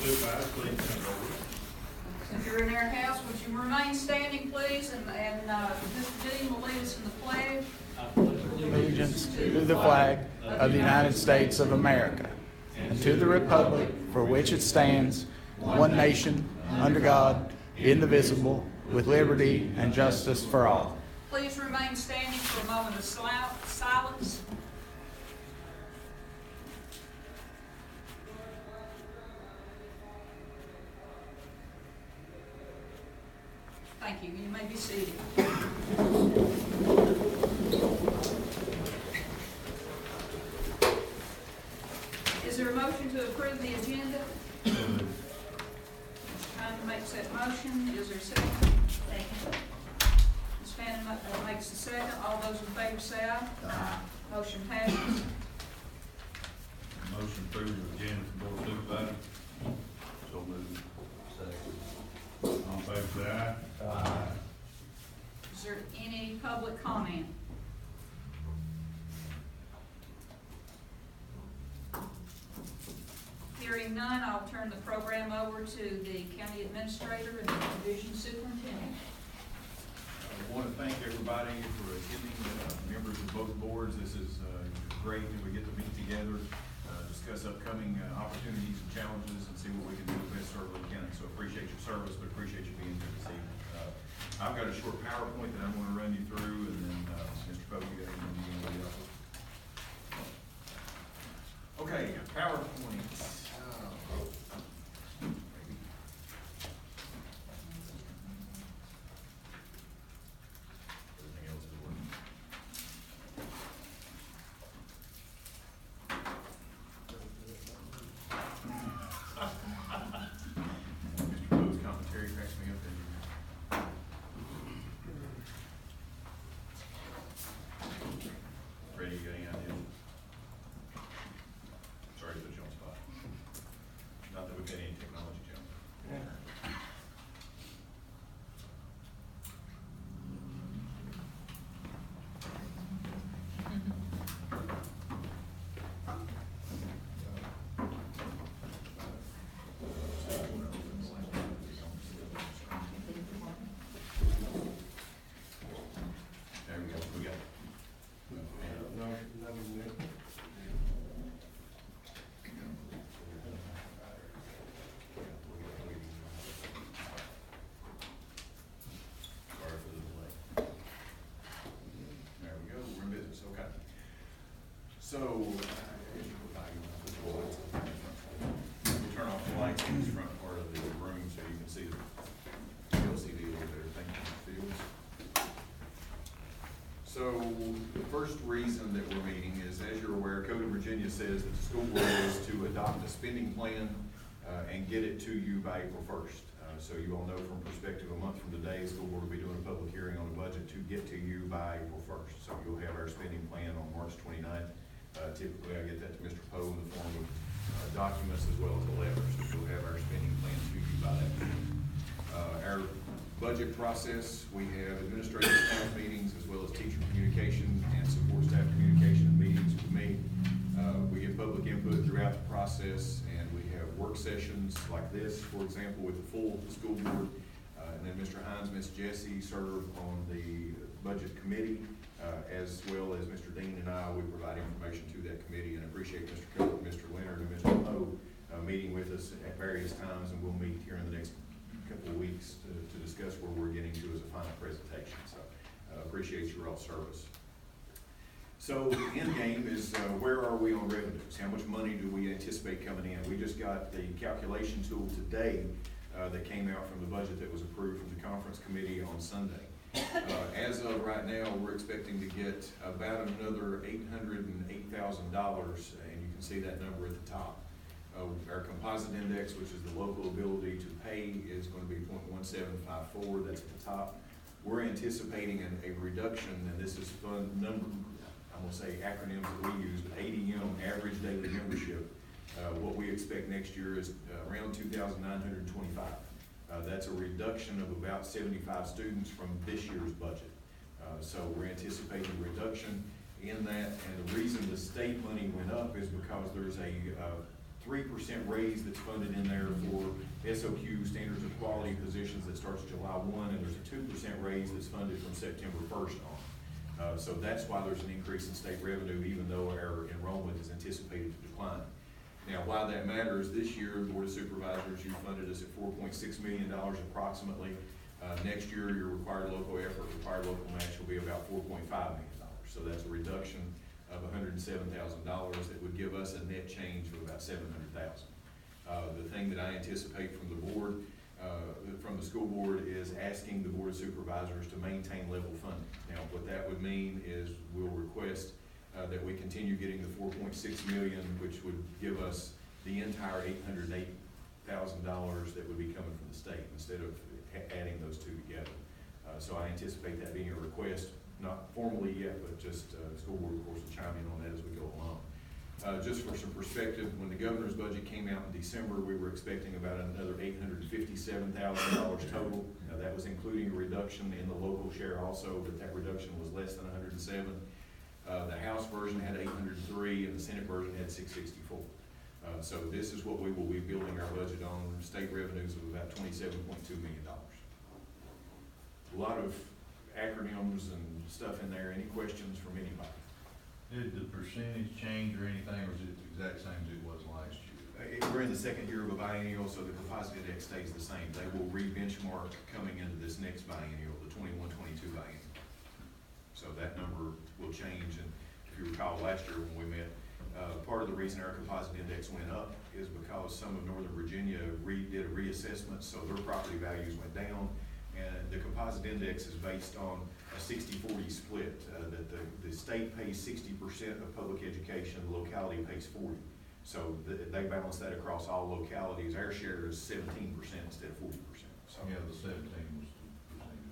Supervisors, please come forward. If you're in their house, would you remain standing, please, and Mr. Dean will lead us in the pledge. Allegiance to the flag of the United States of America and to the republic for which it stands, one nation, under God, indivisible, with liberty and justice for all. Please remain standing for a moment of silence. Thank you. You may be seated. Is there a motion to approve the agenda? Mr. Hyman makes that motion. Is there a second? Second. Ms. Fannin makes the second. All those in favor say aye. Aye. Motion passes. Motion approved the agenda for Board of Supervisors. So moved. Second. All in favor, say aye. Aye. Is there any public comment? Hearing none, I'll turn the program over to the county administrator and the division superintendent. I want to thank everybody for attending, members of both boards. This is great that we get to meet together, discuss upcoming opportunities and challenges, and see what we can do to best serve the county. So appreciate your service, but appreciate you being here this evening. I've got a short PowerPoint that I'm going to run you through, and then Mr. Pope, you got anything you want to do? Okay, PowerPoint. Everything else is working. Mr. Pope's commentary cracks me up there. Freddie, you got any ideas? Sorry to put you on the spot. Not that we've had any technology challenges. There we go, we got it. Sorry for the delay. There we go, we're in business, okay. So, we'll turn off the lights in this front part of the room so you can see the LCD over there, thank you, Fields. So, the first reason that we're meeting is, as you're aware, Code of Virginia says that the school board is to adopt a spending plan and get it to you by April 1st. So you all know from perspective, a month from today, the school board will be doing a public hearing on the budget to get to you by April 1st. So you'll have our spending plan on March 29th. Typically, I get that to Mr. Poe in the form of documents as well as a letter. So you'll have our spending plan to you by that time. Our budget process, we have administrative staff meetings as well as teacher communication and support staff communication meetings with me. We get public input throughout the process, and we have work sessions like this, for example, with the full school board. And then Mr. Hines, Ms. Jessie serve on the budget committee, as well as Mr. Dean and I. We provide information to that committee, and I appreciate Mr. Coe, Mr. Leonard, and Mr. Poe meeting with us at various times, and we'll meet here in the next couple of weeks to discuss where we're getting to as a final presentation. So appreciate your all service. So the end game is where are we on revenues? How much money do we anticipate coming in? We just got the calculation tool today that came out from the budget that was approved from the conference committee on Sunday. As of right now, we're expecting to get about another $808,000, and you can see that number at the top. Our composite index, which is the local ability to pay, is going to be 0.1754. That's at the top. We're anticipating a reduction, and this is fun number. I'm going to say acronyms that we use, but ADM, average daily membership. What we expect next year is around 2,925. That's a reduction of about 75 students from this year's budget. So we're anticipating a reduction in that, and the reason the state money went up is because there's a 3% raise that's funded in there for SOQ, standards of quality positions, that starts July 1, and there's a 2% raise that's funded from September 1st on. So that's why there's an increase in state revenue, even though our enrollment is anticipated to decline. Now, why that matters, this year, the Board of Supervisors, you funded us at $4.6 million approximately. Next year, your required local effort, required local match will be about $4.5 million. So that's a reduction of $107,000 that would give us a net change of about $700,000. The thing that I anticipate from the board, from the school board, is asking the Board of Supervisors to maintain level funding. Now, what that would mean is we'll request that we continue getting the $4.6 million, which would give us the entire $808,000 that would be coming from the state instead of adding those two together. So I anticipate that being a request, not formally yet, but just the school board, of course, will chime in on that as we go along. Just for some perspective, when the governor's budget came out in December, we were expecting about another $857,000 total. Now, that was including a reduction in the local share also, but that reduction was less than 107. The House version had 803 and the Senate version had 664. So this is what we will be building our budget on, state revenues of about $27.2 million. A lot of acronyms and stuff in there. Any questions from anybody? Did the percentage change or anything, or is it the exact same as it was last year? We're in the second year of a biennial, so the composite index stays the same. They will re-benchmark coming into this next biennial, the 21-22 biennial. So that number will change, and if you recall last year when we met, part of the reason our composite index went up is because some of Northern Virginia did a reassessment, so their property values went down, and the composite index is based on a 60-40 split, that the state pays 60% of public education, the locality pays 40%. So they balance that across all localities. Our share is 17% instead of 40%. So Yeah, the 17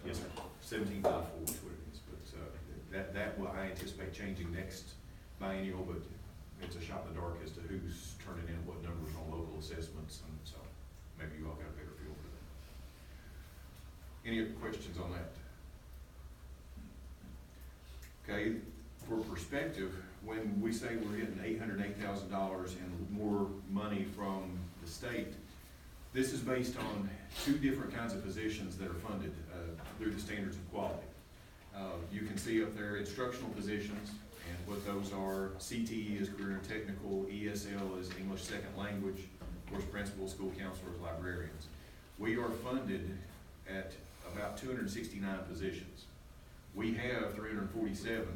was the yes, sir. 17.54 is what it is. But that will, I anticipate changing next biennial, but it's a shot in the dark as to who's turning in what numbers on local assessments, and so maybe you all got a better feel for that. Any other questions on that? Okay, for perspective, when we say we're getting $808,000 and more money from the state, this is based on two different kinds of positions that are funded through the standards of quality. You can see up there instructional positions, and what those are: CTE is career and technical, ESL is English second language, of course, principals, school counselors, librarians. We are funded at about 269 positions. We have 347,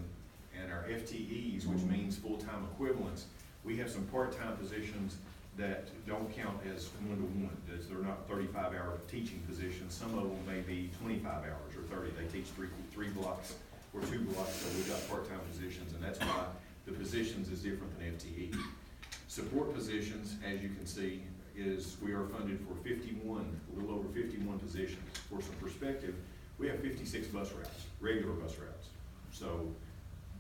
and our FTEs, which means full-time equivalents, we have some part-time positions that don't count as one-to-one. They're not 35-hour teaching positions. Some of them may be 25 hours or 30. They teach three blocks or 2 blocks, so we've got part-time positions, and that's why the positions is different than FTE. Support positions, as you can see, is we are funded for 51, a little over 51 positions. For some perspective, we have 56 bus routes, regular bus routes. So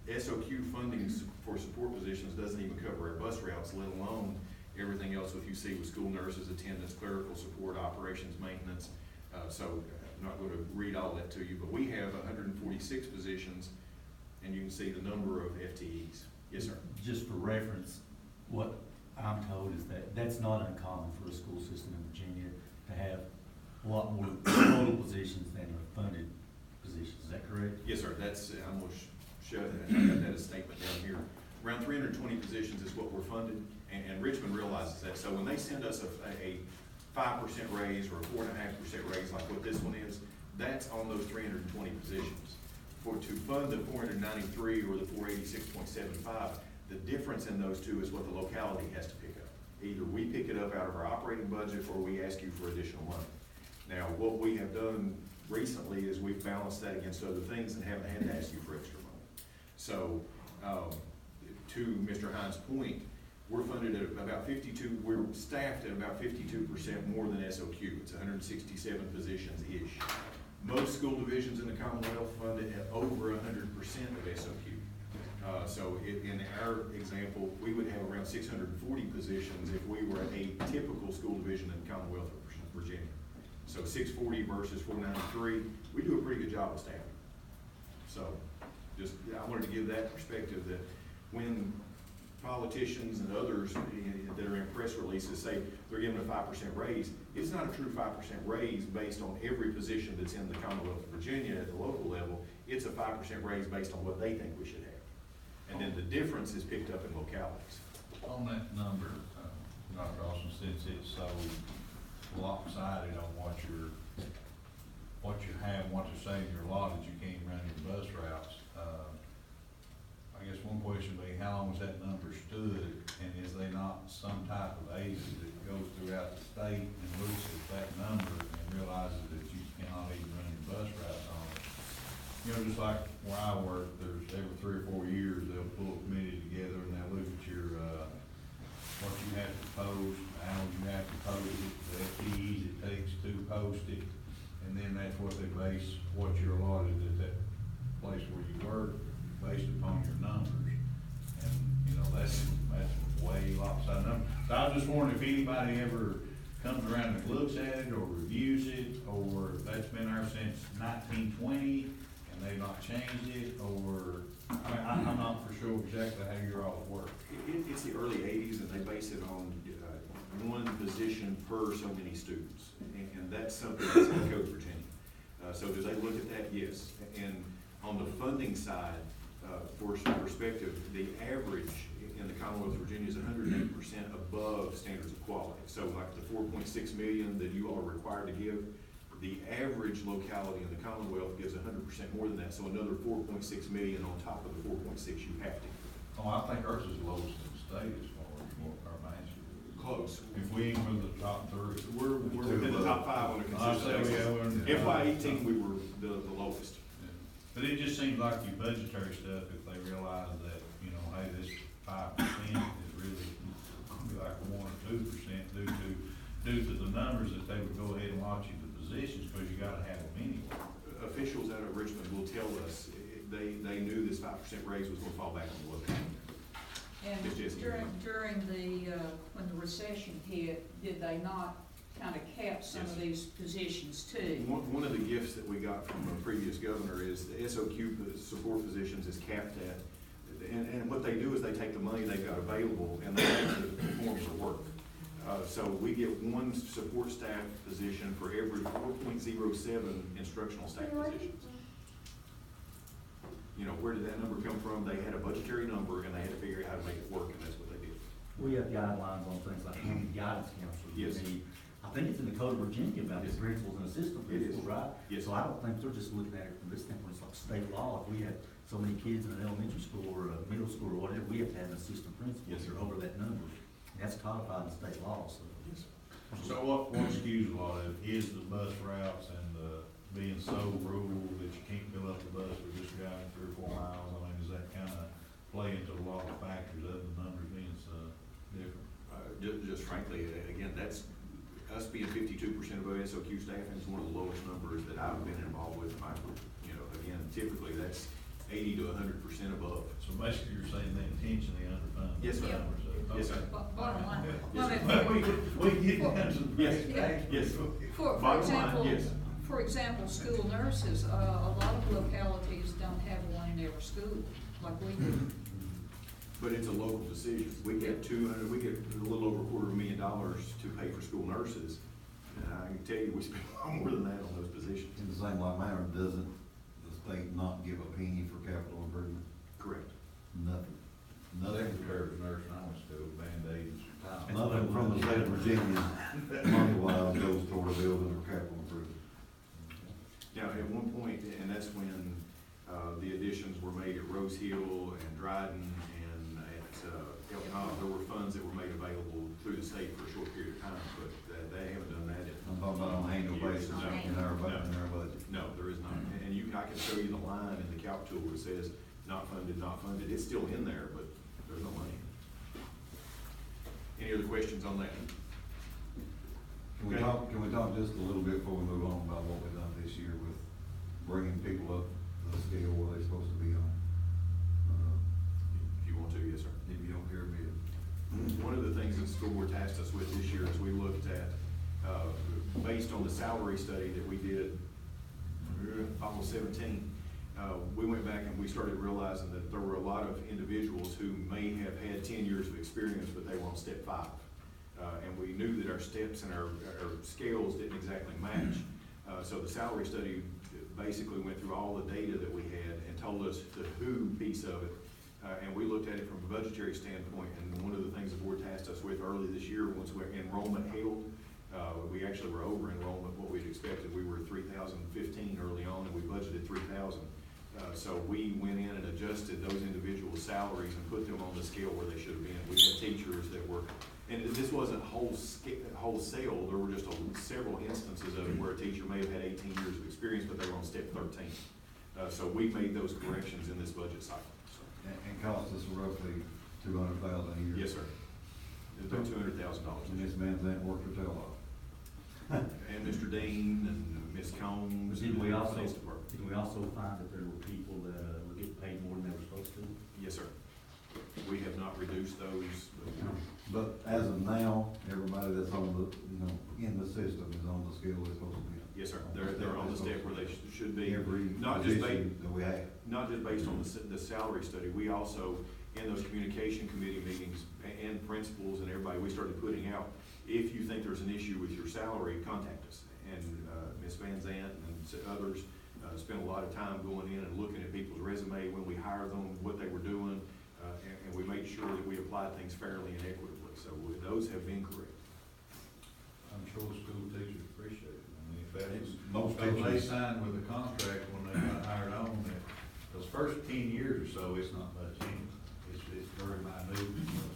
SOQ funding for support positions doesn't even cover our bus routes, let alone everything else what you see with school nurses, attendance, clerical support, operations, maintenance. So I'm not going to read all that to you, but we have 146 positions, and you can see the number of FTEs. Yes, sir. Just for reference, what I'm told is that that's not uncommon for a school system in Virginia to have a lot more total positions than are funded positions. Is that correct? Yes, sir. That's, I'm going to show that. I got that as a statement down here. Around 320 positions is what we're funded, and Richmond realizes that. So when they send us a 5% raise or a 4.5% raise like what this one is, that's on those 320 positions. To fund the 493 or the 486.75, the difference in those two is what the locality has to pick up. Either we pick it up out of our operating budget or we ask you for additional money. Now, what we have done recently is we've balanced that against other things and haven't had to ask you for extra money. So, to Mr. Hines' point, we're funded at about 52, we're staffed at about 52% more than SOQ. It's 167 positions-ish. Most school divisions in the Commonwealth funded at over 100% of SOQ. So in our example, we would have around 640 positions if we were a typical school division in the Commonwealth of Virginia. So 640 versus 493, we do a pretty good job of staffing. So just, I wanted to give that perspective that when politicians and others that are in press releases say they're giving a 5% raise, it's not a true 5% raise based on every position that's in the Commonwealth of Virginia at the local level. It's a 5% raise based on what they think we should have. And then the difference is picked up in localities. On that number, Dr. Austin, since it's so lopsided on what you have, what you're saying you're allotted, you can't run your bus routes. I guess one question would be, how long has that number stood, and is there not some type of agency that goes throughout the state and looks at that number and realizes that you cannot even run your bus routes on it? You know, just like where I work, there's every 3 or 4 years, they'll pull a committee together and they'll look at your, what you have to post, how you have to post it, the FTEs it takes to post it, and then that's what they base what you're allotted at that place where you work, based upon your numbers. And, you know, that's way lopsided number. So I was just wondering if anybody ever comes around and looks at it or reviews it, or that's been there since 1920 and they've not changed it, or, I mean, I'm not for sure exactly how your all work. It's the early 80s, and they base it on one position per so many students. And that's something that's in Code Virginia. So do they look at that? Yes. And on the funding side, for some perspective, the average in the Commonwealth of Virginia is 108% above standards of quality. So like the 4.6 million that you all are required to give, the average locality in the Commonwealth gives 100% more than that. So another 4.6 million on top of the 4.6 you have to give. Oh, I think ours is the lowest in the state as far as what our match is. Close. If we ain't with the top 3. We're within the top 5 on a consistent basis. FY 18, we were the lowest. But it just seems like your budgetary stuff, if they realize that, you know, hey, this 5% is really gonna be like 1 or 2% due to the numbers, that they would go ahead and watch you the positions, because you gotta have them anyway. Officials out of Richmond will tell us they knew this 5% raise was gonna fall back on the local. And It's just- during the, when the recession hit, did they not kind of cap some of Yes. these positions too? One of the gifts that we got from a previous governor is the SOQ support positions is capped at, and what they do is they take the money they've got available and they make the formula work. So we get one support staff position for every 4.07 instructional staff positions. You know, where did that number come from? They had a budgetary number and they had to figure out how to make it work, and that's what they did. We have guidelines on things like how many guidance counselors we Yes. need. I think it's in the Code of Virginia about the Yes. principals and assistant It is. principals, right? Yes. So I don't think they're just looking at it from this standpoint, it's like state law. If we have so many kids in an elementary school or a middle school or whatever, we have to have an assistant principal. Yes, sir. Over that number. And that's codified in state law, so. Yes. So what skews a lot of it is the bus routes and being so rural that you can't fill up the bus with just driving 3 or 4 miles. I mean, does that kind of play into a lot of factors other than numbers being so different? Just frankly, again, that's us being 52% above SOQ staffing is one of the lowest numbers that I've been involved with. You know, again, typically that's 80 to 100% above. So basically, you're saying they intentionally underfund the Yes, sir. numbers. Yes, sir. Bottom line. Yes, sir. I mean, We get down to the Yes, basics. yes. For Bottom line, example, yes. for example, school nurses, a lot of localities don't have one in every school like we do. But it's a local decision. We get a little over $250,000 to pay for school nurses. And I can tell you, we spend a lot more than that on those positions. In the same like manner, doesn't the state not give a penny for capital improvement? Correct. Nothing. Nothing Nothing. compared to nursing homes to Band-Aids and time. Nothing from the state of Virginia, money-wise, goes toward a building or capital improvement. Now, at one point, and that's when the additions were made at Rose Hill and Dryden and at Elton Hall, there were funds that were made available through the state for a short period of time, but they haven't done that in. I'm talking about on an annual basis No. in our budget. No, there is not. And I can show you the line in the calc tool where it says not funded, not funded. It's still in there, but there's no money. Any other questions on that? Can we talk just a little bit before we move on about what we've done this year with bringing people up the scale where they're supposed to be on? If you want to, yes, sir. If you don't care, be it. One of the things that the school board tasked us with this year is we looked at, based on the salary study that we did, almost 17, we went back and we started realizing that there were a lot of individuals who may have had 10 years of experience, but they were on step 5. And we knew that our steps and our scales didn't exactly match. So the salary study basically went through all the data that we had and told us the who piece of it. And we looked at it from a budgetary standpoint, and one of the things the board tasked us with early this year, once enrollment held, we actually were over enrollment what we'd expected. We were 3,015 early on, and we budgeted 3,000. So we went in and adjusted those individual salaries and put them on the scale where they should have been. We had teachers that were, and this wasn't wholesale, there were just several instances of it where a teacher may have had 18 years of experience, but they were on step 13. So we made those corrections in this budget cycle. So. And cost us roughly $200,000 a year. Yes, sir. It's about $200,000. And Ms. Van Zandt worked her tail off. And Mr. Dean and Ms. Combs. Didn't we and the also, police department. didn't we also find that there were people that were getting paid more than they were supposed to? Yes, sir. We have not reduced those. But as of now, everybody that's on the, in the system is on the scale they're supposed to be on. Yes, sir. They're on the step where they should be. Every Not just position that we have. Not just based on the salary study, we also, in those communication committee meetings and principals and everybody, we started putting out, if you think there's an issue with your salary, contact us. And Ms. Van Zandt and others spent a lot of time going in and looking at people's resume when we hired them, what they were doing, and we made sure that we applied things fairly and equitably. So those have been correct. I'm sure the school teachers appreciate it. I mean, if that was, Most if they teachers- signed with a contract when they got hired on, that those first 10 years or so, it's not much in. It's very minute,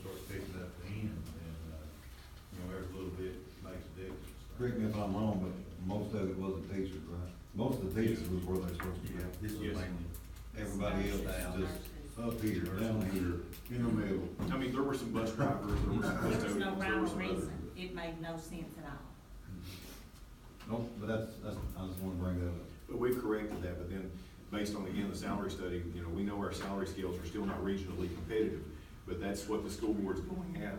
starts picking up the end, and, every little bit makes a difference. Correct me if I'm wrong, but most of it wasn't teachers, right? Most of the teachers was where they're supposed to be. This was Yes. mainly. Everybody else is just up here, down here, in the middle. I mean, there were some bus drivers, there were some There was custodians, no there rhyme were or some other. reason. It made no sense at all. No, but that's, I just wanna bring that up. But we've corrected that, but then, based on, again, the salary study, we know our salary scales are still not regionally competitive, but that's what the school board's going at.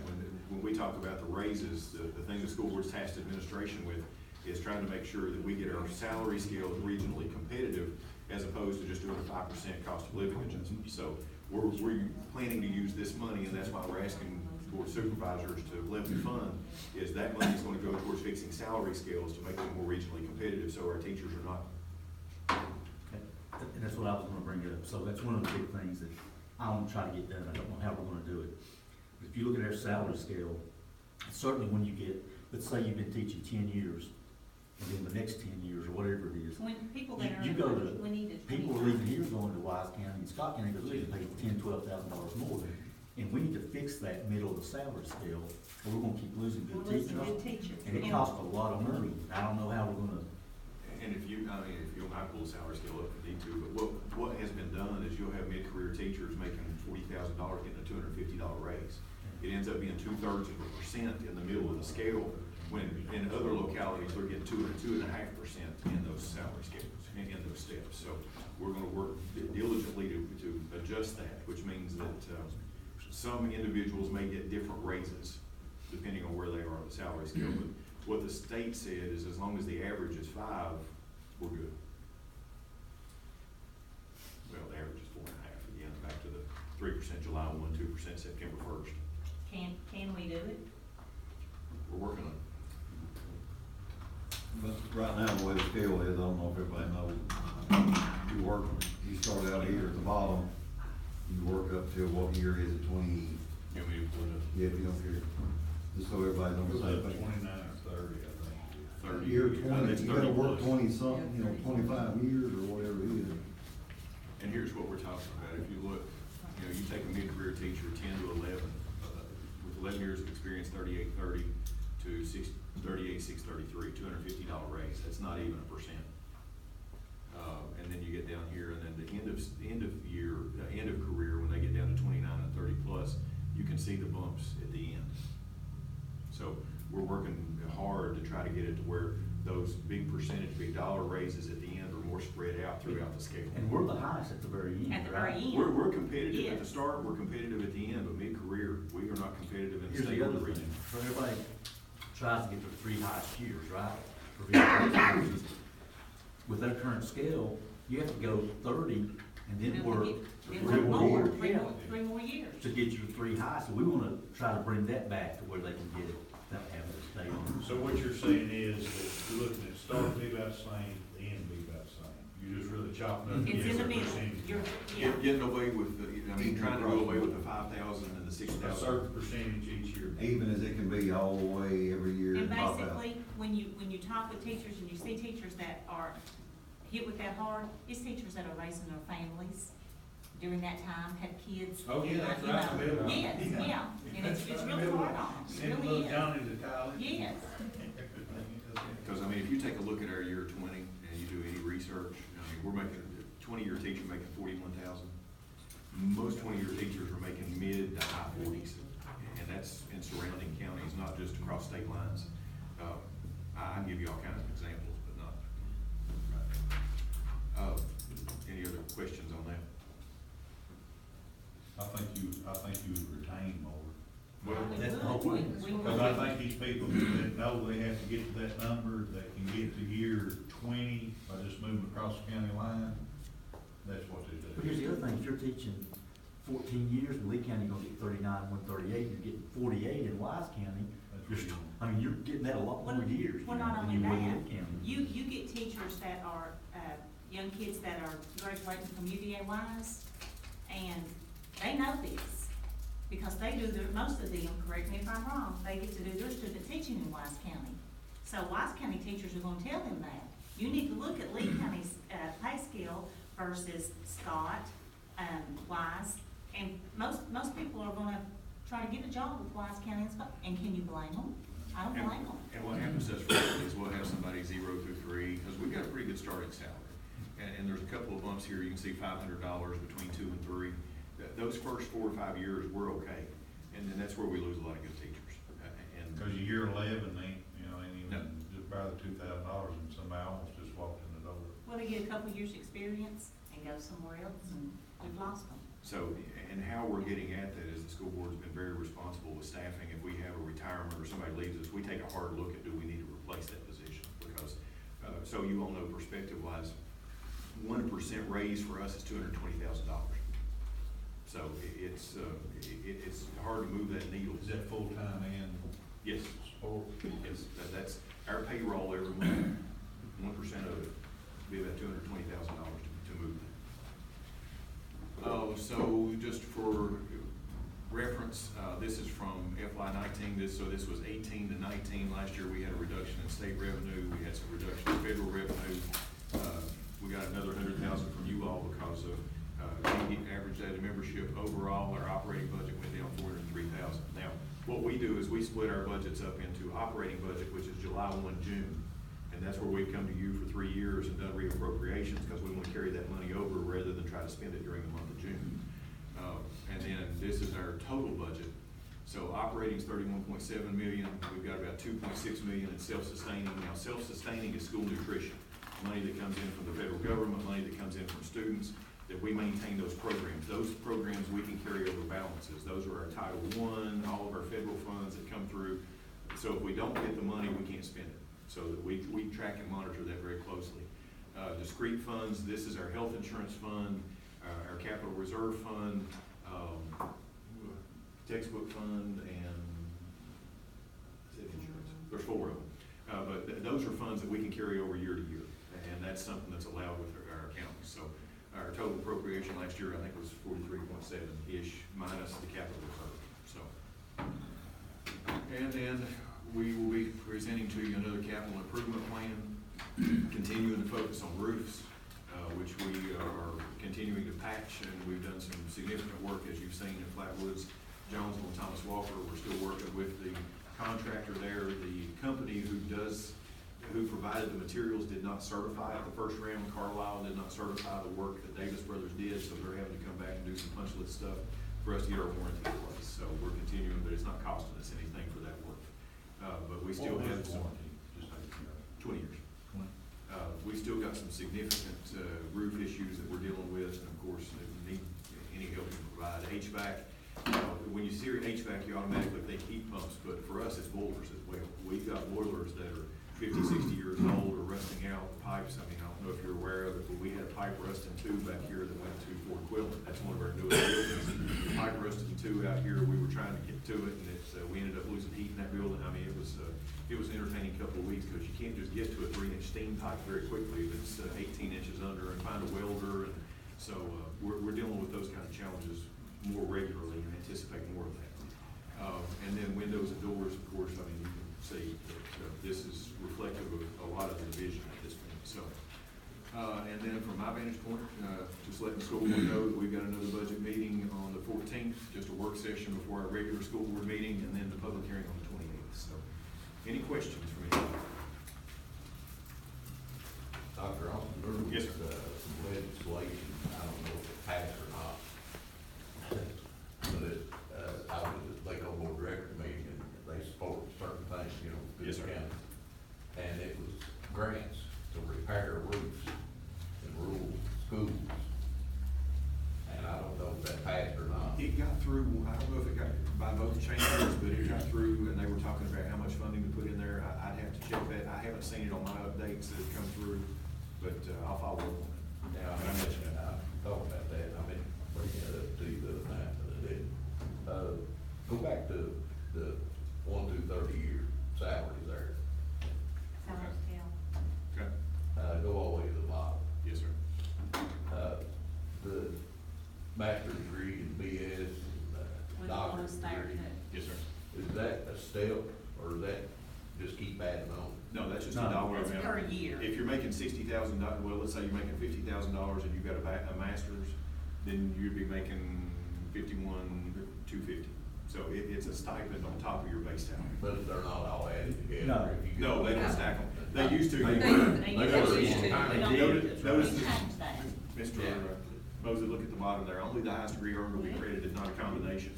When we talk about the raises, the thing the school board's tasked administration with is trying to make sure that we get our salary scales regionally competitive, as opposed to just doing a 5% cost of living adjustment. So we're planning to use this money, and that's why we're asking for supervisors to levy fund, is that money is gonna go towards fixing salary scales to make them more regionally competitive, so our teachers are not. Okay. And that's what I was gonna bring up. So that's one of the big things that I want to try to get done. I don't know how we're gonna do it. If you look at our salary scale, certainly when you get, let's say you've been teaching 10 years, and then the next 10 years, or whatever it is, When people that are, you go to, we need to. people are leaving here going to Wise County and Scott County, because they're getting paid $10,000-12,000 more. And we need to fix that middle of the salary scale, or we're gonna keep losing good We're losing good teachers. teachers. And it costs a lot of money. I don't know how we're gonna, And if you might pull the salary scale up if you need to, but what has been done is you'll have mid-career teachers making $40,000 getting a $250 raise. It ends up being 2/3% in the middle of the scale, when in other localities, they're getting 2.5% in those salary scales, in those steps. So we're gonna work diligently to adjust that, which means that, some individuals may get different raises depending on where they are on the salary scale. But what the state said is as long as the average is 5, we're good. Well, the average is 4.5, again, back to the 3% July 1, 2% September 1st. Can we do it? We're working on it. But right now, the way the scale is, I don't know if everybody knows, you start out here at the bottom, you work up till what year is it, 20? You want me to put it? Yeah, if you don't care, just so everybody's on It the was same up page. 29 or 30, I think. 30. Year I think 20, it's you gotta 30 work plus. 20-something, 25 years or whatever it is. And here's what we're talking about. If you look, you take a mid-career teacher, 10 to 11, with 11 years of experience, 3830 to 38,633, $250 raise. That's not even a percent. And then you get down here, and then the end of year, end of career, when they get down to 29 and 30 plus, you can see the bumps at the end. So we're working hard to try to get it to where those big percentage, big dollar raises at the end are more spread out throughout the scale. and we're the highest at the very end, At the very right? end. We're competitive at the Yes. start, we're competitive at the end, but mid-career, we are not competitive in the Here's state the or the other region. thing, so everybody tries to get their 3 highest years, right? For VA. With their current scale, you have to go 30, and then Then we're we get- then three we're more, more, yeah, three more years. to get your 3 high. So we wanna try to bring that back to where they can get it without having to stay on. So what you're saying is that you're looking at start be about the same, the end be about the same. You're just really chopping up. It's in the middle, percentage. you're, yeah. Getting away with the, I mean, trying to go away with the 5,000 and the A 6,000. certain percentage each year. Even as it can be all the way every year And and pop out. basically, when you talk with teachers and you see teachers that are hit with that hard, it's teachers that are raising their families during that time, had kids. Oh, yeah, that's you right. know. Yeah. Yes, yeah, and it's really hard on them, it Send really little is. Johnny to college. Yes, Because, I mean, if you take a look at our year 20 and you do any research, I mean, we're making, 20-year teacher making 41,000. Most 20-year teachers are making mid to high 40s, and that's in surrounding counties, not just across state lines. I can give you all kinds of examples, but not. Any other questions on that? I think you would retain more. Well, That's the whole point. Because I think these people that know they have to get to that number, that can get to year 20 by just moving across the county line, that's what they But here's do. the other thing, if you're teaching 14 years, in Lee County, you're gonna get 39, 138, you're getting 48 in Wise County. That's You're pretty- I mean, you're getting that a lot more years. well, you not know, only than you would in that, Lee County. you get teachers that are, young kids that are graduating from UVA Wise, and they know this, because they do their, most of them, correct me if I'm wrong, they get to do their student teaching in Wise County. So Wise County teachers are gonna tell them that. You need to look at Lee County's, pay scale versus Scott, Wise, and most people are gonna try to get a job with Wise County and Scott, and can you blame them? I don't blame them. And what happens to us frequently is we'll have somebody 0 through 3, because we've got a pretty good starting salary. And there's a couple of bumps here, you can see $500 between 2 and 3. Those first 4 or 5 years, we're okay. And then that's where we lose a lot of good teachers. Because year 11, ain't No. even just barely $2,000, and somebody almost just walked in the door. Well, they get a couple years' experience and go somewhere else, and we've lost them. So, and how we're getting at that is the school board's been very responsible with staffing. If we have a retirement or somebody leaves us, we take a hard look at, do we need to replace that position? Because, so you all know perspective-wise, 1% raise for us is $220,000. So it's hard to move that needle. Is that full-time and Yes, sport? yes, that's our payroll every month. 1% of it would be about $220,000 to move that. So just for reference, this is from FY19. This was 18 to 19. Last year we had a reduction in state revenue. We had some reduction in federal revenue. We got another 100,000 from you all because of average daily membership. Overall, our operating budget went down 403,000. Now, what we do is we split our budgets up into operating budget, which is July 1, June. And that's where we've come to you for 3 years and done reappropriations because we want to carry that money over rather than try to spend it during the month of June. And then this is our total budget. So operating is 31.7 million. We've got about 2.6 million in self-sustaining. Now, self-sustaining is school nutrition. Money that comes in from the federal government, money that comes in from students, that we maintain those programs. Those programs we can carry over balances. Those are our Title I, all of our federal funds that come through. So if we don't get the money, we can't spend it. So that we track and monitor that very closely. Discrete funds, this is our health insurance fund, our capital reserve fund, textbook fund, and is it insurance? There's 4 of them. But those are funds that we can carry over year to year. And that's something that's allowed with our accountants. So our total appropriation last year, I think, was 43.7-ish minus the capital reserve. So, and then we will be presenting to you another capital improvement plan, continuing to focus on roofs, which we are continuing to patch, and we've done some significant work, as you've seen, in Flatwoods, Jonesville, and Thomas Walker. We're still working with the contractor there. The company who provided the materials did not certify it the first round. Carlisle did not certify the work that Davis Brothers did, so they're having to come back and do some punch list stuff for us to get our warranty in place. So we're continuing, but it's not costing us anything for that work. But we still have some, Warranty, just like, 20 years. 20. We still got some significant roof issues that we're dealing with, and of course, if you need any help you can provide. HVAC, when you see HVAC, you automatically think heat pumps, but for us, it's boilers as well. We've got boilers that are 50, 60 years old or rusting out, the pipes, I mean, I don't know if you're aware of it, but we had a pipe rusting tube back here that went to Fort Quillen. That's one of our newest buildings. The pipe rusting tube out here, we were trying to get to it, and it's, we ended up losing heat in that building. I mean, it was an entertaining couple of weeks, because you can't just get to a 3-inch steam pipe very quickly if it's 18 inches under, and find a welder, and so, we're dealing with those kind of challenges more regularly and anticipate more of that. And then windows and doors, of course, I mean, you can see that this is reflective of a lot of the division at this point, so. And then from my vantage point, just letting the school board know that we've got another budget meeting on the 14th, just a work session before our regular school board meeting, and then the public hearing on the 28th, so. Any questions from anybody? Dr. Austin, there was, Yes, sir. some legislation, I don't know if it passed or not, but it, I was at the Lake Board Director meeting, and they support certain things, you know, through Yes, the sir. county. And it was grants to repair roofs in rural schools. And I don't know if that passed or not. It got through, I don't know if it got by both chambers, but it got through, and they were talking about how much funding to put in there. I'd have to check that. I haven't seen it on my updates that have come through, but I'll follow up on it. Yeah, But I mentioned it. I thought about that, I mean, bringing it up to you the other night, but I didn't. Go back to the 1 through 30-year salaries there. Salary scale. Okay? Go all the way to the bottom. Yes, sir. The master's degree in BS, With the doctorate ones there degree, that- Yes, sir. is that a step, or is that just keep adding on? No, that's just a No. dollar That's amount. per year. If you're making $60,000, well, let's say you're making $50,000 and you've got a master's, then you'd be making $51,250. So it's a stipend on top of your base salary. But they're not all added together. No. If you get- No, they don't stack them. They used to. They Notice- used to. We don't- Notice we this, changed that. Mr. Yeah. Mosley, look at the bottom there. Only the highest degree earned will be credited, not a combination.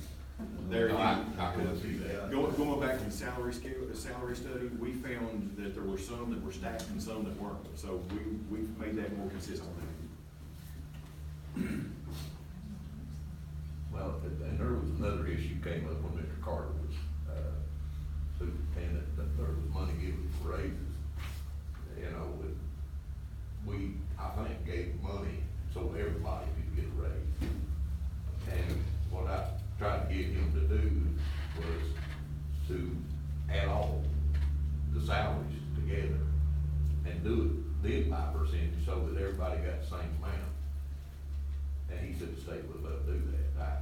There No, you I couldn't see that. Going back to the salary scale, the salary study, we found that there were some that were stacked and some that weren't. So we've made that more consistent. Well, and there was another issue came up when Mr. Carter was, superintendent, that there was money given for raises. You know, we, I think, gave money so everybody could get a raise. And what I tried to get him to do was to add all the salaries together and do it then by percentage so that everybody got the same amount. And he said the state would let do that, right?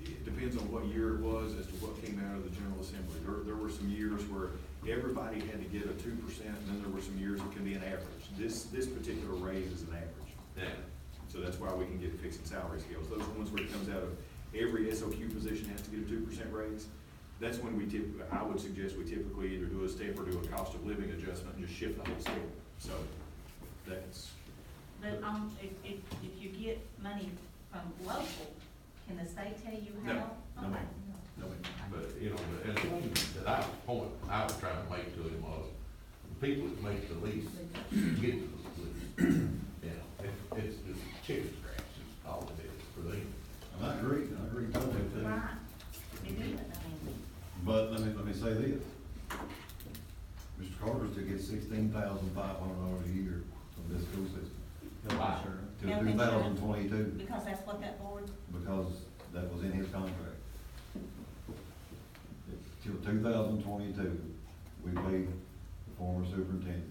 It depends on what year it was as to what came out of the General Assembly. There were some years where everybody had to get a 2%, and then there were some years it can be an average. This particular raise is an average. Yeah. So that's why we can get fixed salary scales. Those ones where it comes out of every SOQ position has to get a 2% raise. That's when I would suggest we typically either do a step or do a cost of living adjustment and just shift the whole scale. So that's. But, if you get money from local, can the state tell you No. how? No, ma'am. Okay. No, ma'am. But, you know, and the point that I was trying to make to him was, the people that make the least get the least. You know, it's just chicken scratch, is all it is for them. I agree totally with that. Right. They do it, I mean. But let me say this. Mr. Carter's to get $16,500 a year from this school system. Why? Till Health 2022, Because that's what that board, because that was in his contract. Till 2022, we paid the former superintendent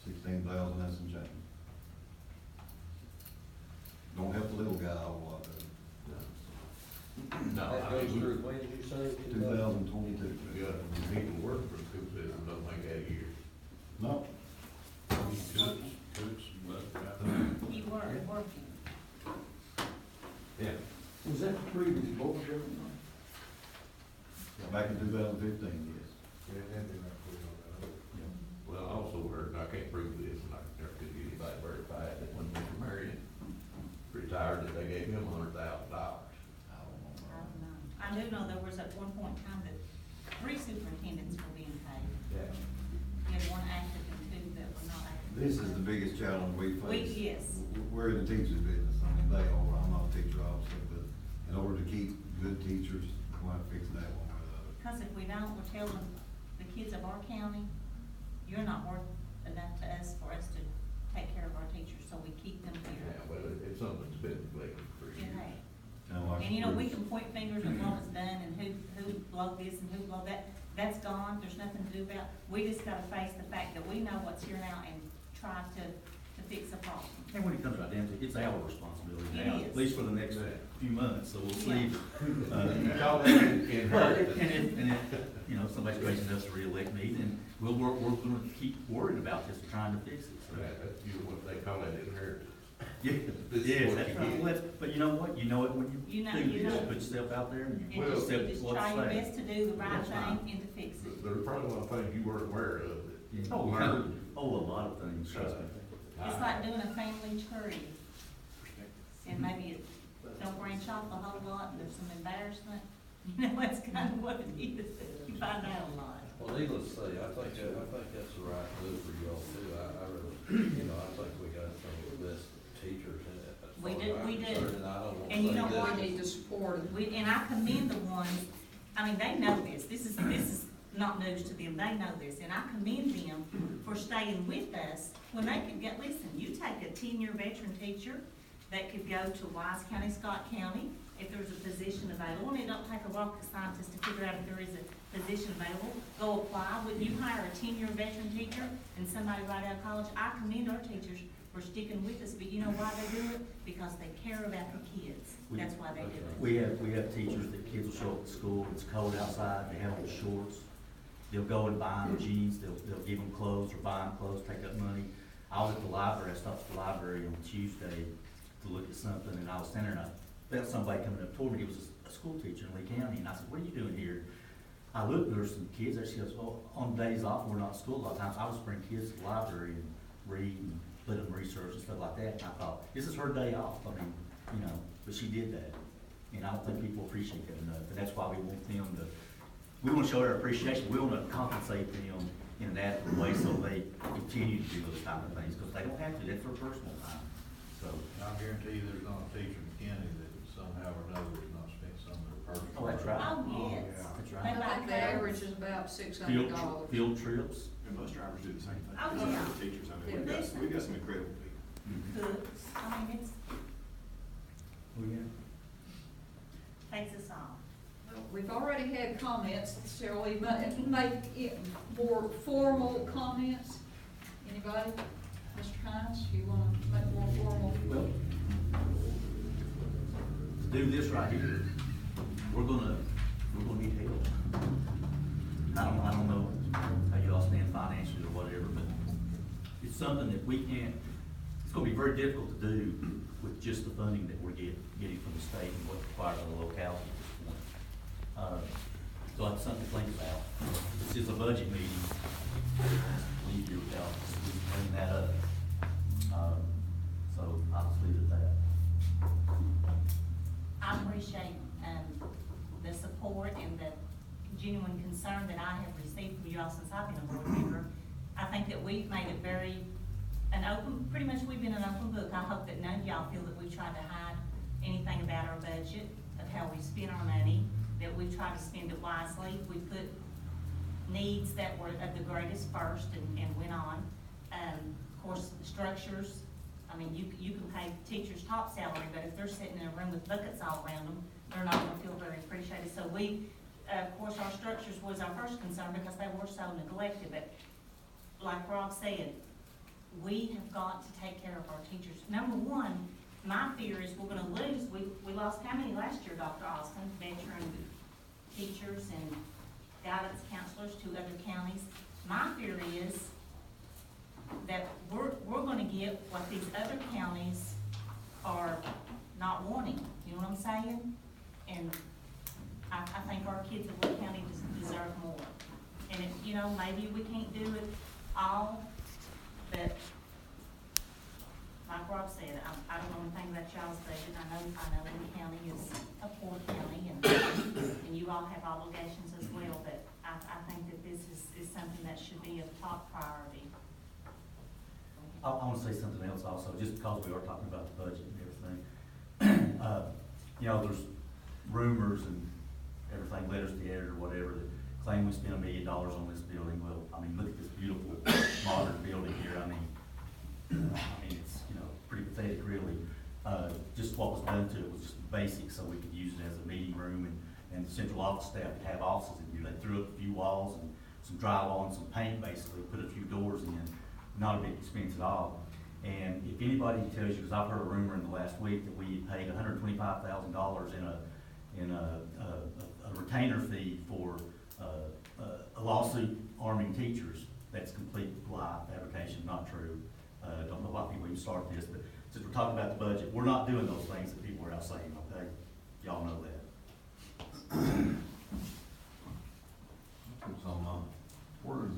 $16,000 and some change. Don't help the little guy a whole lot, does it? No, That I goes mean, through, when did you say? 2022. we got people working for the school system, don't make that a year. No, you were working. Yeah. Was that the previous board, Jeremy? back in 2015, yes. Well, I also heard, and I can't prove this, and I never could get anybody verified, that when Mr. Marion retired, that they gave him $100,000. I don't know. I do know there was at one point in time that 3 superintendents were being paid. Yeah. You had 1 active and 2 that were not active. This is the biggest challenge we face. Yes. We're in the teacher's business, I mean, they are, I'm not a teacher obviously, but in order to keep good teachers, we're gonna fix that one way or the other. Because if we don't, we're telling the kids of our county you're not worth enough to us for us to take care of our teachers, so we keep them Yeah, here. well, it's something that's been neglected for It years. has. Like And you know, we Bruce- can point fingers at what was done and who blowed this and who blowed that. That's gone, there's nothing to do about. We just gotta face the fact that we know what's here now and try to fix the problem. And when it comes right down to it, it's our responsibility It now, is. at least for the next few months, so we'll see. You call that in Well, her? and if, you know, somebody's gracious enough to reelect me, then we're gonna keep worrying about this and trying to fix it, so. That's what they call that inheritance. Yeah, This is yeah, what that's you right. get. Well, but you know what, you know it when You you know- do you this, know. put yourself out there and you And just, accept you just what's try your there. best to do the right That's right. thing and to fix it. There's probably a lot of things you weren't aware of that you Oh, learned. a lot of things, trust me. It's like doing a family tree. And maybe it don't branch off a whole lot and there's some embarrassment. You know, that's kind of what it is. You find out a lot. Well, needless to say, I think that's the right move for y'all too. I really, you know, I think we got some of the best teachers in it. as We far do, as I'm we do. concerned, And I don't want to And you say know that. what? We need to support them. And I commend the ones, I mean, they know this, this is not news to them, they know this, and I commend them for staying with us when they could get, listen, you take a 10-year veteran teacher that could go to Wise County, Scott County, if there's a position available, and it don't take a rocket scientist to figure out if there is a position available, go apply. When you hire a 10-year veteran teacher and somebody right out of college, I commend our teachers for sticking with us, but you know why they do it? Because they care about the kids, that's why they do it. We have teachers that kids will show up at school, it's cold outside, they have on shorts. They'll go and buy them jeans, they'll give them clothes or buy them clothes, take up money. I was at the library, I stopped at the library on Tuesday to look at something, and I was standing there, and I felt somebody coming up toward me, it was a school teacher in Lee County, and I said, what are you doing here? I looked, there were some kids there, she goes, well, on days off, we're not in school a lot of times, I was bring kids to the library and read and let them research and stuff like that, and I thought, this is her day off, I mean, you know, but she did that. And I don't think people appreciate that enough, and that's why we want them to, we want to show their appreciation, we want to compensate them in an adequate way so they continue to do those type of things, because they don't have to, that's their personal time, so. I guarantee you there's not a teacher in the county that somehow or another has not spent some of their personal. Oh, that's right. Oh, yes. That's They right. I buy think the clothes. average is about $600. Field trips. And bus drivers do the same thing. Oh, yeah. Teachers, I Yeah. mean, we've got some incredible people. Cooks, I mean, it's, Oh, yeah. takes us all. We've already had comments, shall we make it more formal comments? Anybody? Mr. Hines, you wanna make more formal? Well, to do this right here, we're gonna need help. I don't know how you all stand financially or whatever, but it's something that we can't, it's gonna be very difficult to do with just the funding that we're getting from the state and what's required of the locality at this point. So it's something to think about. This is a budget meeting. Leave your doubt, bring that up. So I'll just leave it at that. I appreciate, the support and the genuine concern that I have received from you all since I've been a board member. I think that we've made it pretty much we've been an open book. I hope that none of y'all feel that we've tried to hide anything about our budget, of how we spend our money, that we try to spend it wisely. We put needs that were of the greatest first and went on. Of course, the structures, I mean, you can pay teachers top salary, but if they're sitting in a room with buckets all around them, they're not gonna feel very appreciated. So we, of course, our structures was our first concern because they were so neglected, but like Rob said, we have got to take care of our teachers. Number one, my fear is we're gonna lose, we lost how many last year, Dr. Austin, veteran teachers and guidance counselors to other counties. My fear is that we're gonna get what these other counties are not wanting, you know what I'm saying? And I think our kids of Wood County deserve more. And if, you know, maybe we can't do it all, but like Rob said, I don't know anything about y'all's budget. I know Wood County is a poor county and you all have obligations as well, but I think that this is something that should be a top priority. I want to say something else also, just because we are talking about the budget and everything. You know, there's rumors and everything, letters to the editor, whatever, that claim we spent $1 million on this building. Well, I mean, look at this beautiful just what was done to it was just basic, so we could use it as a meeting room, and the central office staff could have offices in here. They threw up a few walls and some drywall and some paint, basically, put a few doors in, not a big expense at all. And if anybody tells you, because I've heard a rumor in the last week that we paid $125,000 in a retainer fee for a lawsuit arming teachers, that's complete lie, fabrication, not true. Don't know why people even start this, but since we're talking about the budget, we're not doing those things that people are out saying, okay? Y'all know that. It's on my, where is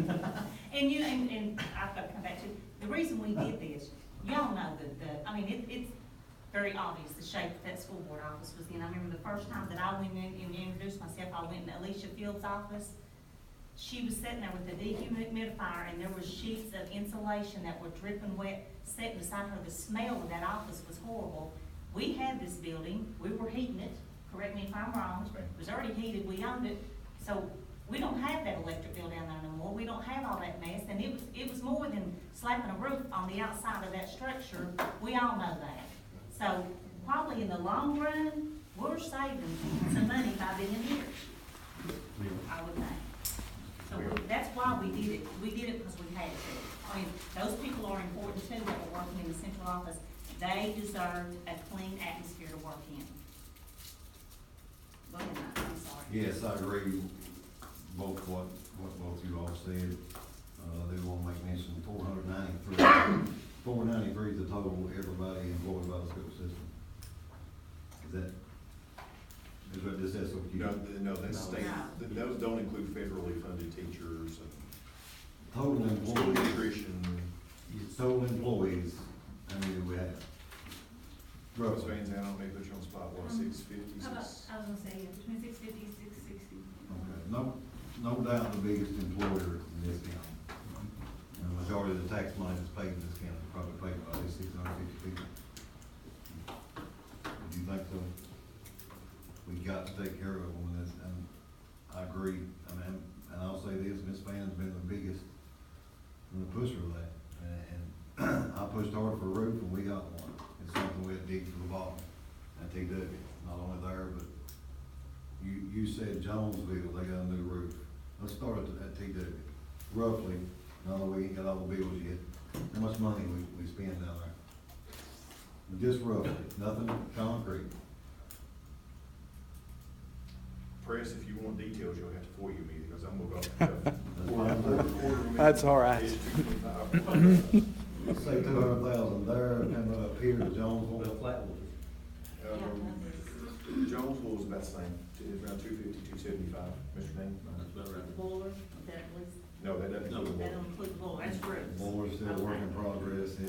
that? And you, and I've got to come back to, the reason we did this, y'all know that I mean, it's very obvious the shape that school board office was in. I remember the first time that I went in and introduced myself, I went in Alicia Field's office. She was sitting there with the dehumidifier, and there was sheets of insulation that were dripping wet, sitting beside her. The smell of that office was horrible. We had this building, we were heating it, correct me if I'm wrong, it was already heated, we owned it. So we don't have that electric bill down there no more, we don't have all that mess, and it was more than slapping a roof on the outside of that structure, we all know that. So probably in the long run, we're saving some money by being here, I would think. So that's why we did it. We did it because we had to. I mean, those people are important too that are working in the central office. They deserve a clean atmosphere to work in. Go ahead, Mike, I'm sorry. Yes, I agree both what both you all said. They want to make mention 493. 493 is the total everybody employed by the school system. Is that this SOQ? No, that's state, those don't include federally funded teachers and Total school employees. nutrition. Total employees, how many do we have? Ms. Roughly. Van Zandt, I may put you on the spot, what, 650, How about, I was gonna say, between 650 and 660. Okay, no doubt the biggest employer in this county. And the majority of the tax money that's paid in this county is probably paid by these 650 people. Do you think so? We got to take care of them, and I agree. I mean, and I'll say this, Ms. Fannon's been the biggest, the pusher of that. And I pushed hard for a roof, and we got one. It's something we had to dig to the bottom at TW. Not only there, but you said Jonesville, they got a new roof. Let's start at TW. Roughly, now that we ain't got all the bills yet, how much money we spend down there? Just roughly, nothing concrete. Press, if you want details, you'll have to FOIA me, because I'm gonna go. That's all right. Let's say 200,000 there, and up here to Jonesville. Flatwood. Jonesville is about the same, it's around 250, 275, Mr. Dean. That's about right. The boiler, that was, No, that doesn't include the that water. don't include the boiler, that's true. Boiler's still a work in progress, we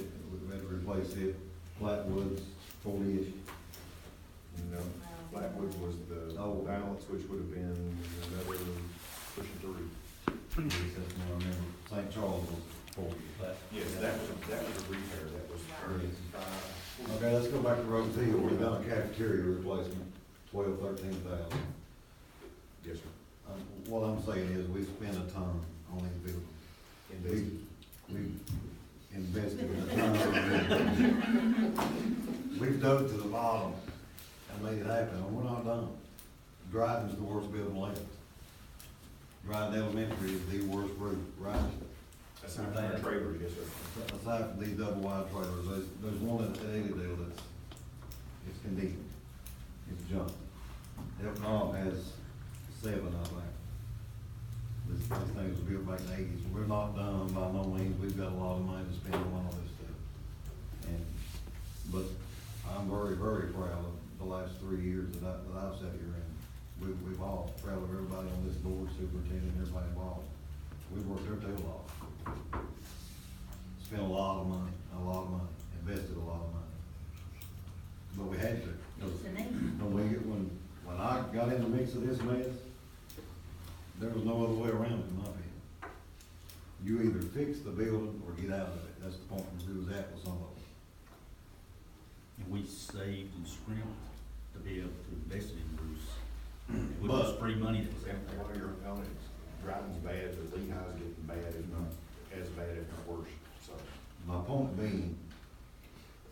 had to replace it, Flatwood's 40-ish. No, Flatwood was the balance, which would have been another pushing 3. That's what I remember, St. Charles was 40. Yes, that was a repair, that was 35. Okay, let's go back to Rose Hill, we got a cafeteria replacement, 13,000. Yes, sir. What I'm saying is, we spend a ton on these buildings. We invested a ton. We've dug to the bottom and made it happen, and we're not done. Dryden's the worst building left. Dryden Elementary is the worst roof, right? Aside from our trailers, yes, sir. Aside from these double wide trailers, there's one at Edendale that's, it's condemned. It's junk. Elknob has 7, I think. These things were built back in the 80s. We're not done by no means. We've got a lot of money to spend on all this stuff. But I'm very, very proud of the last 3 years that I've sat here, and we've all, proud of everybody on this board, superintendent, everybody involved. We've worked our tail off. Spent a lot of money, invested a lot of money. But we had to. It's a need. When I got in the mix of this mess, there was no other way around it, in my opinion. You either fix the building or get out of it. That's the point we was at with some of them. And we saved and scrimped to be able to invest in roofs. It But- was free money that was out And there. while you're on it, Dryden's bad, but Lehigh's getting bad, if not as bad, if not worse, so. My point being,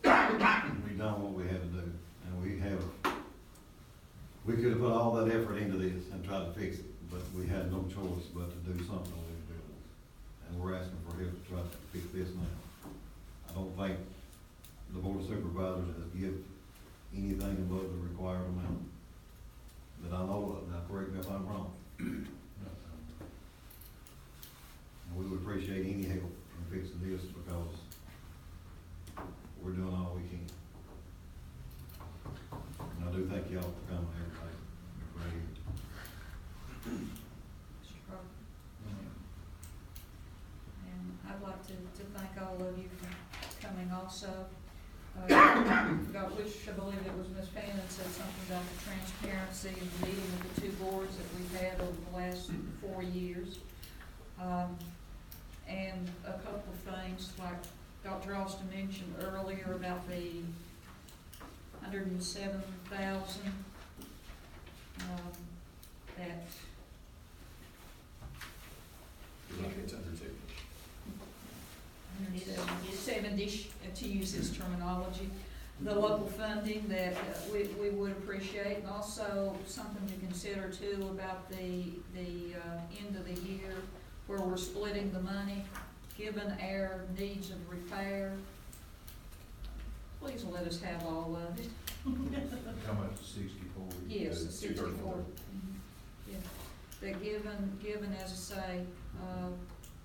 we done what we had to do. put effort into this and tried to fix it, but we had no choice but to do something with the building. And we're asking for help to try to fix this now. I don't think the Board of Supervisors has given anything above the required amount that I know of. Now, correct me if I'm wrong. And we would appreciate any help in fixing this because we're doing all we can. And I do thank y'all for coming, everybody. Right here. Mr. Carter? And I'd like to thank all of you for coming also. I forgot which, I believe it was Ms. Fannin said something about the transparency of the meeting of the two boards that we've had over the last 4 years. And a couple of things, like Dr. Austin mentioned earlier about the $107,000, that Like it's under two. 170, to use his terminology, the local funding that we would appreciate, and also something to consider too about the end of the year where we're splitting the money, given our needs of repair. Please let us have all of it. How much, 64? Yes, the 64. 234. Yeah, that given, as I say,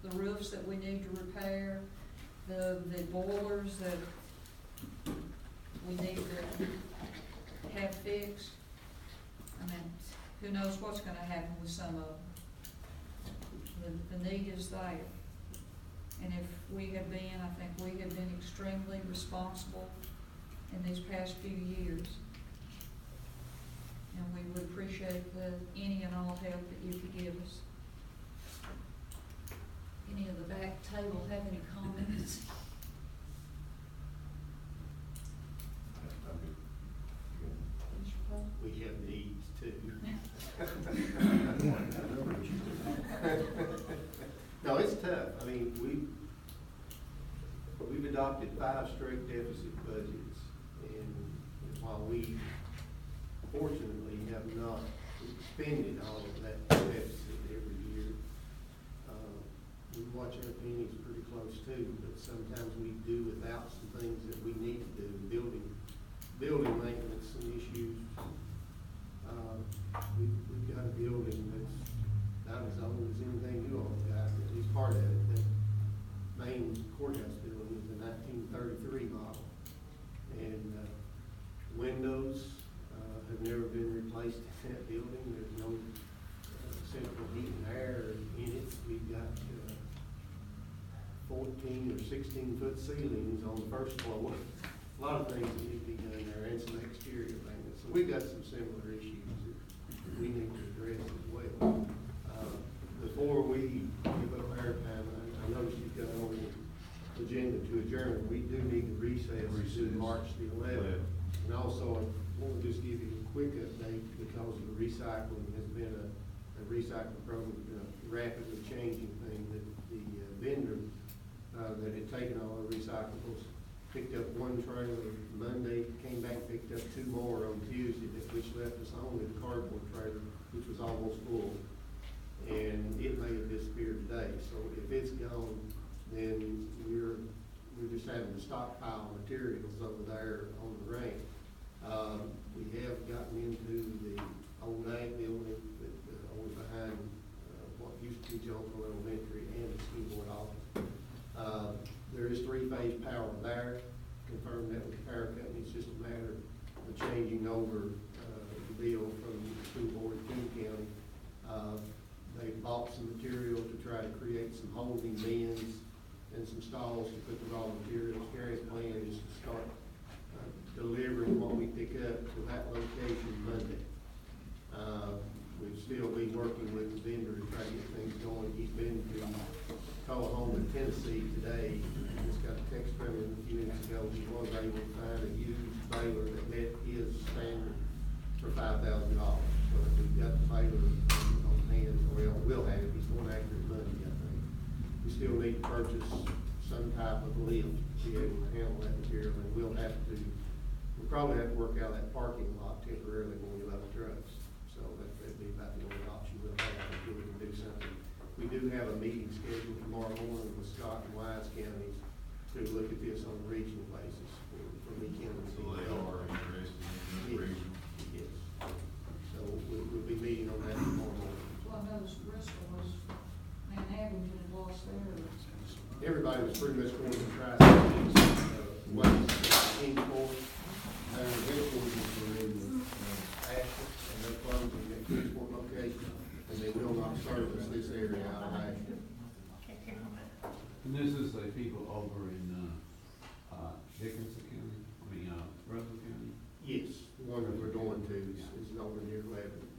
the roofs that we need to repair, the boilers that we need to have fixed. I mean, who knows what's gonna happen with some of them. The need is there. And if we have been, I think we have been extremely responsible in these past few years. And we would appreciate any and all help that you could give us. Any of the back table have any comments? Mr. Pope? We have needs too. No, it's tough. I mean, we've adopted 5 straight deficit budgets, and while we fortunately have not expended all of that deficit every year, we watch our pennies pretty close too, but sometimes we do without some things that we need to do, building maintenance and issues. We've got a building that's not as old as anything you all got, at least part of it. That main courthouse building is a 1933 model. And windows have never been replaced in that building. There's no central heat and air in it. We've got 14 or 16 foot ceilings on the first floor. A lot of things that need to be done there, and some exterior maintenance. So we've got some similar issues that we need to address as well. Before we give up our time, I noticed you've got on the agenda to adjourn. We do need to recess to March the 11th. And also, I want to just give you a quick update because of the recycling has been a recycling program, a rapidly changing thing. That the vendor that had taken all the recyclables picked up 1 trailer Monday, came back and picked up 2 more on Tuesday, which left us only the cardboard trailer, which was almost full. And it may have disappeared today. So if it's gone, then we're just having to stockpile materials over there on the ramp. We have gotten into the old ag building that over behind what used to be Jonesville Elementary and the school board office. There is 3-phase power there. Confirmed that with the power company. It's just a matter of changing over the bill from the school board to the county. They bought some material to try to create some holding bins and some stalls to put the raw materials. Gary's plan is to start delivering what we pick up to that location Monday. We'll still be working with the vendor to try to get things going. He's been to Tullahoma, Tennessee today. Just got a text from him a few minutes ago. He was able to find a used baler that met his standard for $5,000. So if we've got the baler on hand, we'll have it. He's going after his money, I think. We still need to purchase some type of lift to be able to handle that material, and we'll probably have to work out that parking lot temporarily when we load trucks. So So that'd be about the only option we'll have if we can do something. We do have a meeting scheduled tomorrow morning with Scott and Wise counties to look at this on a regional basis for Lee County. So they are interested in the region. Yes. So we'll be meeting on that tomorrow morning. Well, I noticed Bristol was, man, Abington had lost their. Everybody was pretty much going to try some of these, ways in court. Their headquarters were in, Ashland, and they're closing that Bridgeport location, and they will not service this area out of Ashland. And this is the people over in, Dickinson County, Russell County? Yes, the one that we're going to is over near Lebanon.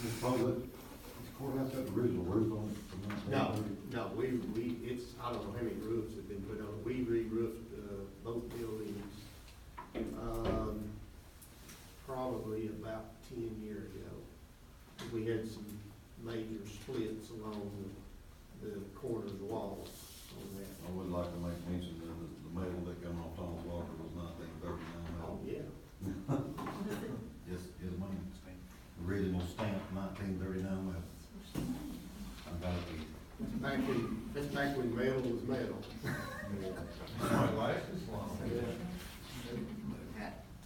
Mr. President, is the courthouse got the original roof on it from that? No, it's, I don't know how many roofs have been put on. We re-roofed, both buildings, probably about 10 years ago. We had some major splits along the corner of the walls on that. I would like to make mention that the metal that came off Thomas Walker was 1939 Oh, metal. yeah. Yes, ma'am. Original stamp, 1939 metal. I got it. That's back when metal was metal. Might last this long.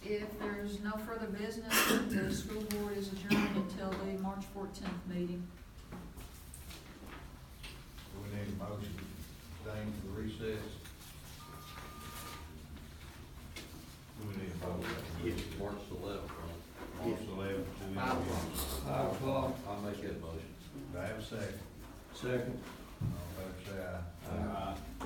If there's no further business, the school board is adjourned until the March 14th meeting. We need a motion to stay for the recess. We need a vote. Yes. March 11th, right? March 11th, 5 o'clock. I'll make that motion. Do I have a second? Second. All in favor, say aye. Aye.